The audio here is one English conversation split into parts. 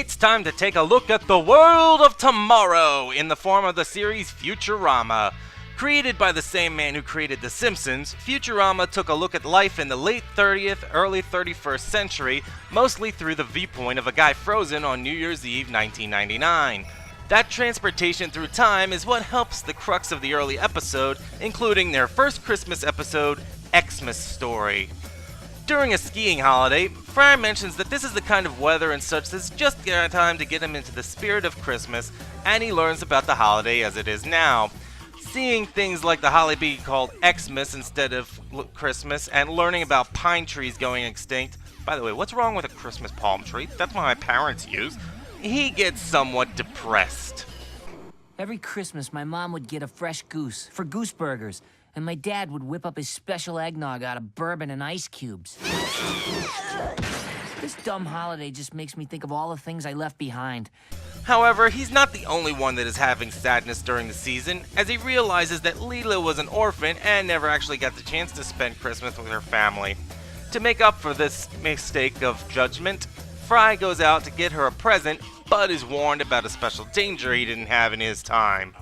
It's time to take a look at the world of tomorrow in the form of the series Futurama. Created by the same man who created The Simpsons, Futurama took a look at life in the late 30th, early 31st century, mostly through the viewpoint of a guy frozen on New Year's Eve 1999. That transportation through time is what helps the crux of the early episode, including their first Christmas episode, Xmas Story. During a skiing holiday, Fry mentions that this is the kind of weather and such that's just time to get him into the spirit of Christmas, and he learns about the holiday as it is now. Seeing things like the holly being called Xmas instead of Christmas, and learning about pine trees going extinct. By the way, what's wrong with a Christmas palm tree? That's what my parents use. He gets somewhat depressed. Every Christmas, my mom would get a fresh goose for goose burgers, and my dad would whip up his special eggnog out of bourbon and ice cubes. This dumb holiday just makes me think of all the things I left behind. However, he's not the only one that is having sadness during the season, as he realizes that Leela was an orphan and never actually got the chance to spend Christmas with her family. To make up for this mistake of judgment, Fry goes out to get her a present, but is warned about a special danger he didn't have in his time.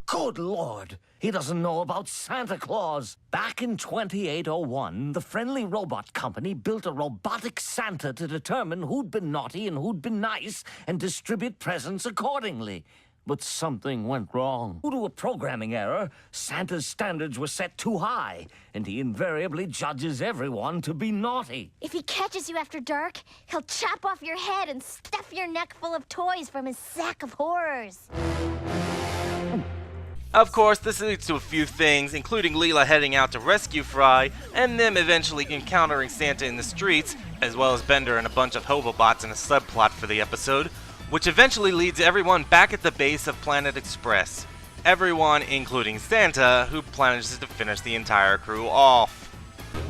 Good Lord! He doesn't know about Santa Claus. Back in 2801, the Friendly Robot Company built a robotic Santa to determine who'd been naughty and who'd been nice and distribute presents accordingly. But something went wrong. Due to a programming error, Santa's standards were set too high, and he invariably judges everyone to be naughty. If he catches you after dark, he'll chop off your head and stuff your neck full of toys from his sack of horrors. Of course, this leads to a few things, including Leela heading out to rescue Fry, and them eventually encountering Santa in the streets, as well as Bender and a bunch of Hobobots in a subplot for the episode, which eventually leads everyone back at the base of Planet Express. Everyone, including Santa, who manages to finish the entire crew off.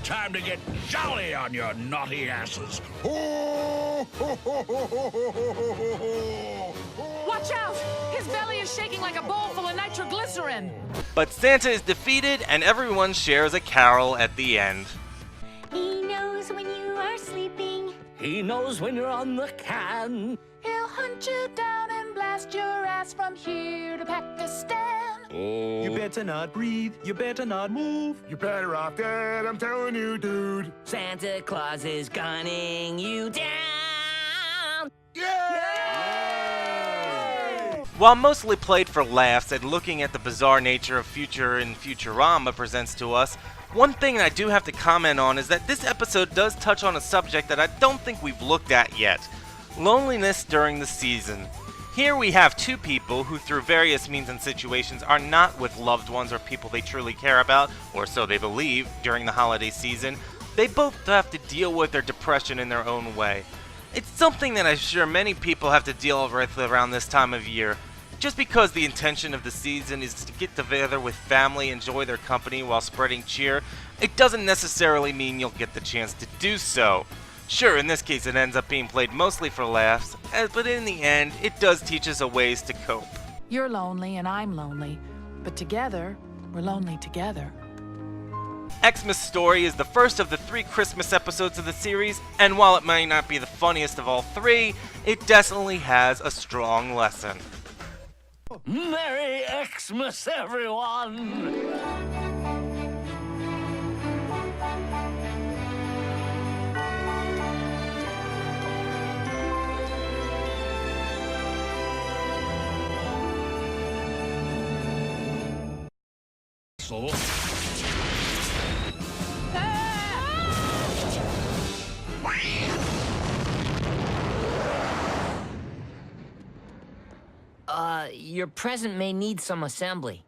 Time to get jolly on your naughty asses. Watch out! His belly is shaking like a bowl full of nitroglycerin. But Santa is defeated, and everyone shares a carol at the end. He knows when you are sleeping. He knows when you're on the can. He'll hunt you down and blast your ass from here to Pakistan. You better not breathe, you better not move. You're better off dead, I'm telling you, dude. Santa Claus is gunning you down. While mostly played for laughs and looking at the bizarre nature of future and Futurama presents to us, one thing I do have to comment on is that this episode does touch on a subject that I don't think we've looked at yet. Loneliness during the season. Here we have two people who through various means and situations are not with loved ones or people they truly care about, or so they believe, during the holiday season. They both have to deal with their depression in their own way. It's something that I'm sure many people have to deal with around this time of year. Just because the intention of the season is to get together with family, enjoy their company while spreading cheer, it doesn't necessarily mean you'll get the chance to do so. Sure, in this case it ends up being played mostly for laughs, but in the end, it does teach us a ways to cope. You're lonely and I'm lonely, but together, we're lonely together. Xmas Story is the first of the 3 Christmas episodes of the series, and while it may not be the funniest of all 3, it definitely has a strong lesson. Merry Xmas, everyone! Your present may need some assembly.